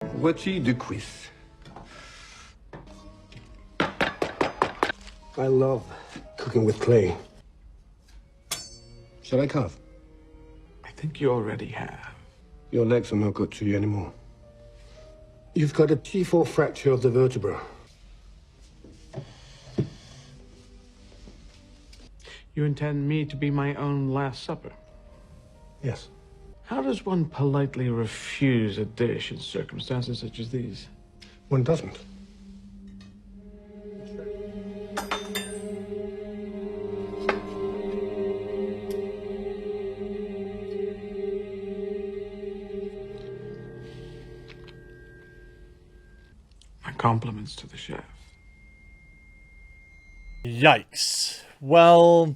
Rôti de cuisse. I love cooking with clay. Shall I carve? I think you already have. Your legs are no good to you anymore. You've got a T4 fracture of the vertebra. You intend me to be my own Last Supper? Yes. How does one politely refuse a dish in circumstances such as these? One doesn't. My compliments to the chef. Yikes. Well,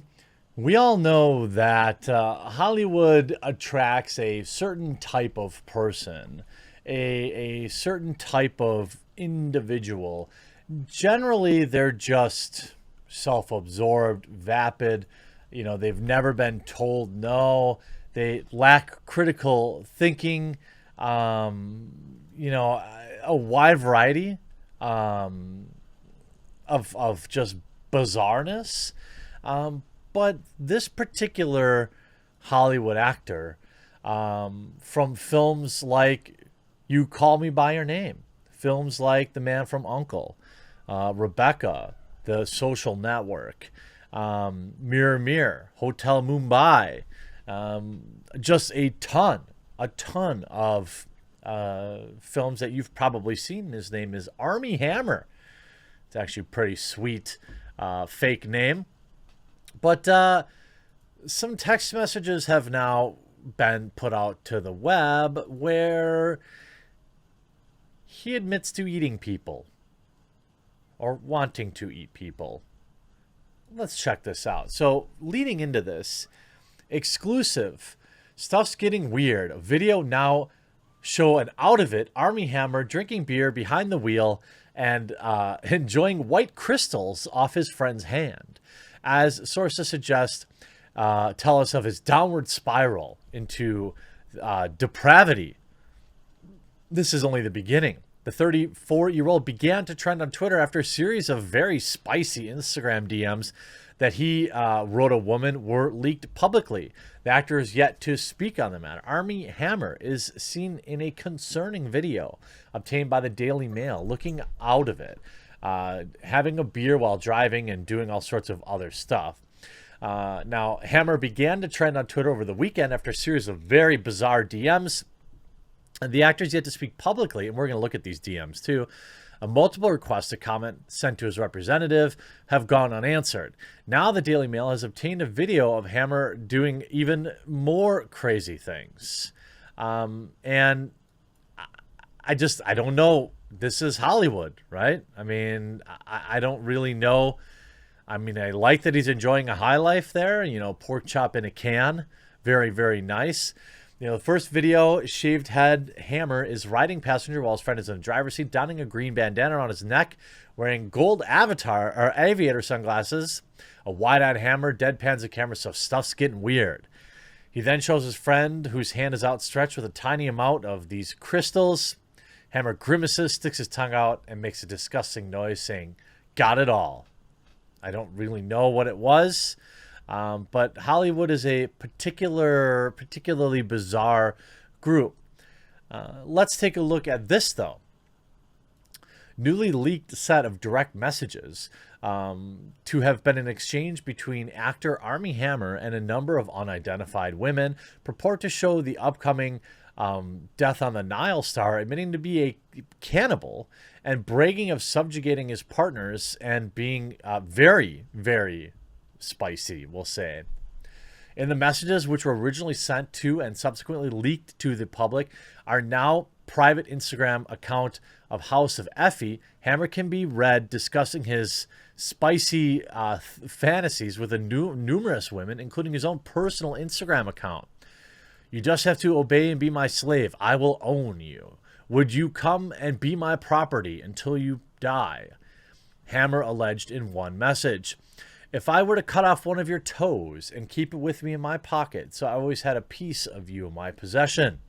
we all know that Hollywood attracts a certain type of person, a certain type of individual. Generally, they're just self-absorbed, vapid. You know, they've never been told no. They lack critical thinking. You know, a wide variety of just bizarreness. But this particular Hollywood actor, from films like You Call Me By Your Name, films like The Man from U.N.C.L.E., Rebecca, The Social Network, Mirror Mirror, Hotel Mumbai, just a ton of films that you've probably seen. His name is Armie Hammer. It's actually a pretty sweet fake name. But some text messages have now been put out to the web where he admits to eating people or wanting to eat people. Let's check this out. So leading into this, exclusive, stuff's getting weird. A video now show an out of it Armie Hammer drinking beer behind the wheel and enjoying white crystals off his friend's hand. As sources suggest, tell us of his downward spiral into depravity. This is only the beginning. The 34-year-old began to trend on Twitter after a series of very spicy Instagram DMs that he wrote a woman were leaked publicly. The actor is yet to speak on the matter. Armie Hammer is seen in a concerning video obtained by the Daily Mail, looking out of it, having a beer while driving and doing all sorts of other stuff. Now, Hammer began to trend on Twitter over the weekend after a series of very bizarre DMs. And the actor is yet to speak publicly, and we're going to look at these DMs too. Multiple requests to comment sent to his representative have gone unanswered. Now the Daily Mail has obtained a video of Hammer doing even more crazy things. And I don't know. This is Hollywood, right? I mean, I don't really know. I mean, I like that he's enjoying a high life there. You know, pork chop in a can. Very, very nice. You know, the first video, shaved head Hammer is riding passenger while his friend is in the driver's seat, donning a green bandana around his neck, wearing gold aviator sunglasses, a wide-eyed Hammer, deadpans the camera, so stuff's getting weird. He then shows his friend, whose hand is outstretched with a tiny amount of these crystals. Hammer grimaces, sticks his tongue out, and makes a disgusting noise, saying, "Got it all." I don't really know what it was. But Hollywood is a particularly bizarre group. Let's take a look at this, though. Newly leaked set of direct messages to have been an exchange between actor Armie Hammer and a number of unidentified women purport to show the upcoming Death on the Nile star admitting to be a cannibal and bragging of subjugating his partners and being very, very spicy, we'll say. In the messages, which were originally sent to and subsequently leaked to the public, are now private Instagram account of House of Effie, Hammer can be read discussing his spicy fantasies with numerous women, including his own personal Instagram account. "You just have to obey and be my slave. I will own you. Would you come and be my property until you die?" Hammer alleged in one message. "If I were to cut off one of your toes and keep it with me in my pocket, so I always had a piece of you in my possession."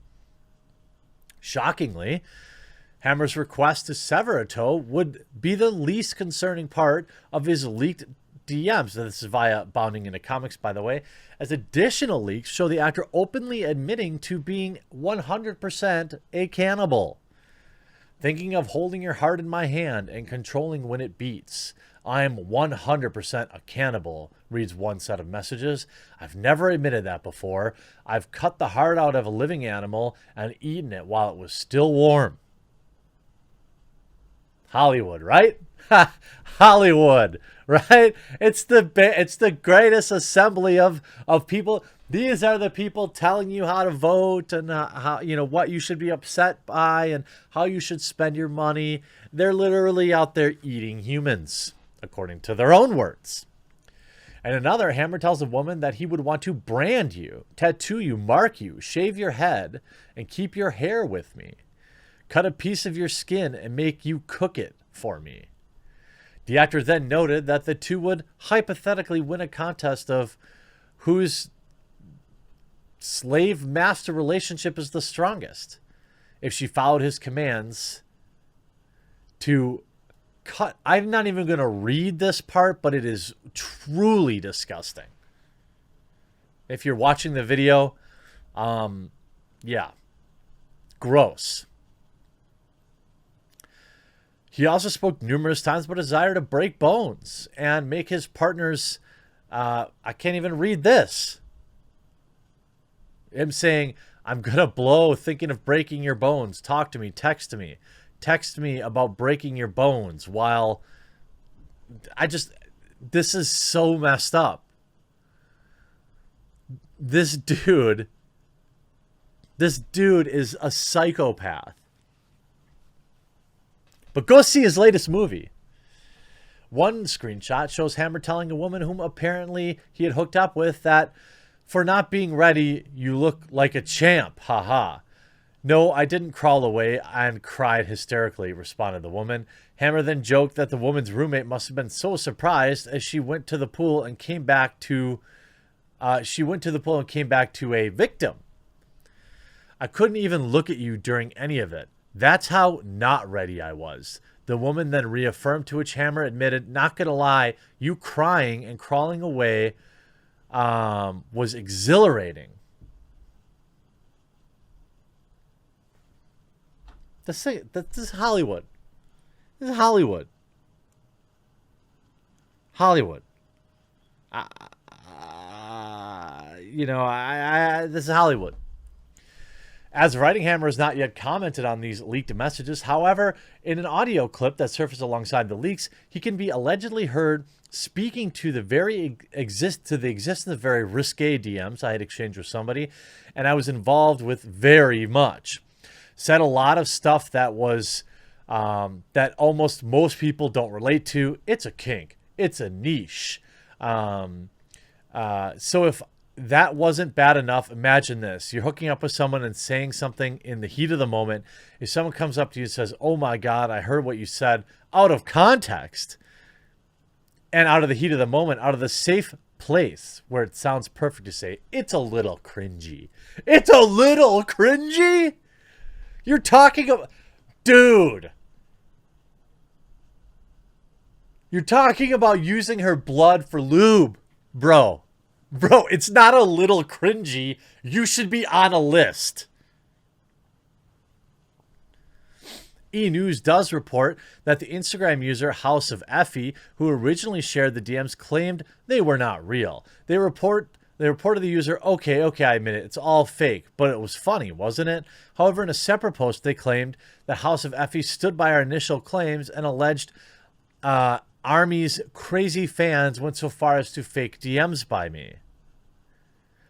Shockingly, Hammer's request to sever a toe would be the least concerning part of his leaked DMs. This is via Bounding into Comics, by the way, as additional leaks show the actor openly admitting to being 100% a cannibal. Thinking of holding your heart in my hand and controlling when it beats. I'm 100% a cannibal, reads one set of messages. I've never admitted that before. I've cut the heart out of a living animal and eaten it while it was still warm. Hollywood, right? Hollywood, right? It's the greatest assembly of people. These are the people telling you how to vote and how, you know, what you should be upset by and how you should spend your money. They're literally out there eating humans, according to their own words. And another, Hammer tells a woman that he would want to brand you, tattoo you, mark you, shave your head, and keep your hair with me. Cut a piece of your skin and make you cook it for me. The actor then noted that the two would hypothetically win a contest of whose slave-master relationship is the strongest if she followed his commands to cut. I'm not even going to read this part, but it is truly disgusting. If you're watching the video, yeah, gross. He also spoke numerous times about a desire to break bones and make his partners, I can't even read this. Him saying, I'm going to blow thinking of breaking your bones. Talk to me, text me. Text me about breaking your bones while this is so messed up. This dude is a psychopath. But go see his latest movie. One screenshot shows Hammer telling a woman whom apparently he had hooked up with that for not being ready, you look like a champ. Haha. No, I didn't crawl away and cried hysterically, responded the woman. Hammer then joked that the woman's roommate must have been so surprised as she went to the pool and came back to a victim. I couldn't even look at you during any of it. That's how not ready I was. The woman then reaffirmed, to which Hammer admitted, not gonna lie, you crying and crawling away was exhilarating. This is Hollywood. This is Hollywood. Hollywood. This is Hollywood. As of writing, Hammer has not yet commented on these leaked messages. However, in an audio clip that surfaced alongside the leaks, he can be allegedly heard speaking to the existence of very risque DMs I had exchanged with somebody, and I was involved with very much. Said a lot of stuff that was that almost most people don't relate to. It's a kink. It's a niche. So if that wasn't bad enough, imagine this. You're hooking up with someone and saying something in the heat of the moment. If someone comes up to you and says, oh my God, I heard what you said, out of context and out of the heat of the moment, out of the safe place where it sounds perfect to say, it's a little cringy. It's a little cringy? You're talking about... Dude. You're talking about using her blood for lube, bro. Bro, it's not a little cringy. You should be on a list. E! News does report that the Instagram user House of Effie, who originally shared the DMs, claimed they were not real. They reported the user, okay, I admit it, it's all fake, but it was funny, wasn't it? However, in a separate post, they claimed the House of Effie stood by our initial claims and alleged Armie's crazy fans went so far as to fake DMs by me.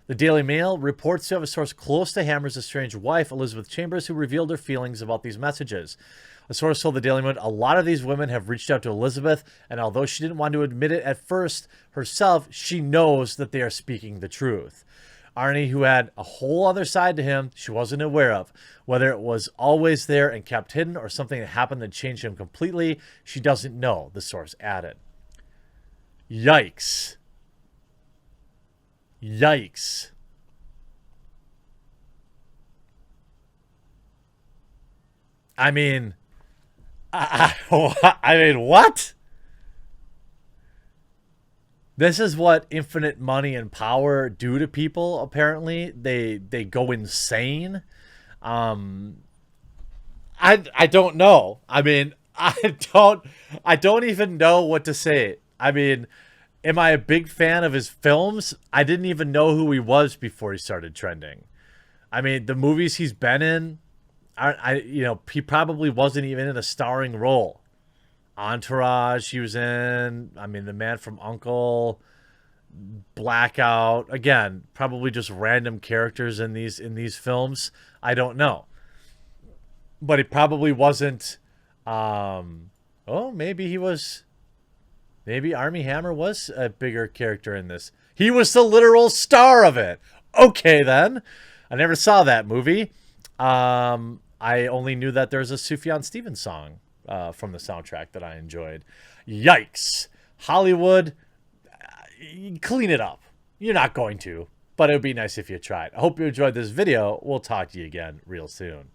The Daily Mail reports to have a source close to Hammer's estranged wife, Elizabeth Chambers, who revealed her feelings about these messages. A source told the Daily Mail a lot of these women have reached out to Elizabeth, and although she didn't want to admit it at first herself, she knows that they are speaking the truth. Arnie, who had a whole other side to him she wasn't aware of, whether it was always there and kept hidden or something that happened that changed him completely, she doesn't know, the source added. Yikes. Yikes. I mean, I mean, what? This is what infinite money and power do to people, apparently. They go insane. I don't know. I mean, I don't even know what to say. I mean, am I a big fan of his films? I didn't even know who he was before he started trending. I mean, the movies he's been in, he probably wasn't even in a starring role. Entourage he was in. I mean, The Man from U.N.C.L.E., Blackout. Again, probably just random characters in these films. I don't know. But he probably wasn't maybe he was. Maybe Armie Hammer was a bigger character in this. He was the literal star of it. Okay, then. I never saw that movie. I only knew that there's a Sufjan Stevens song from the soundtrack that I enjoyed. Yikes. Hollywood, clean it up. You're not going to, but it would be nice if you tried. I hope you enjoyed this video. We'll talk to you again real soon.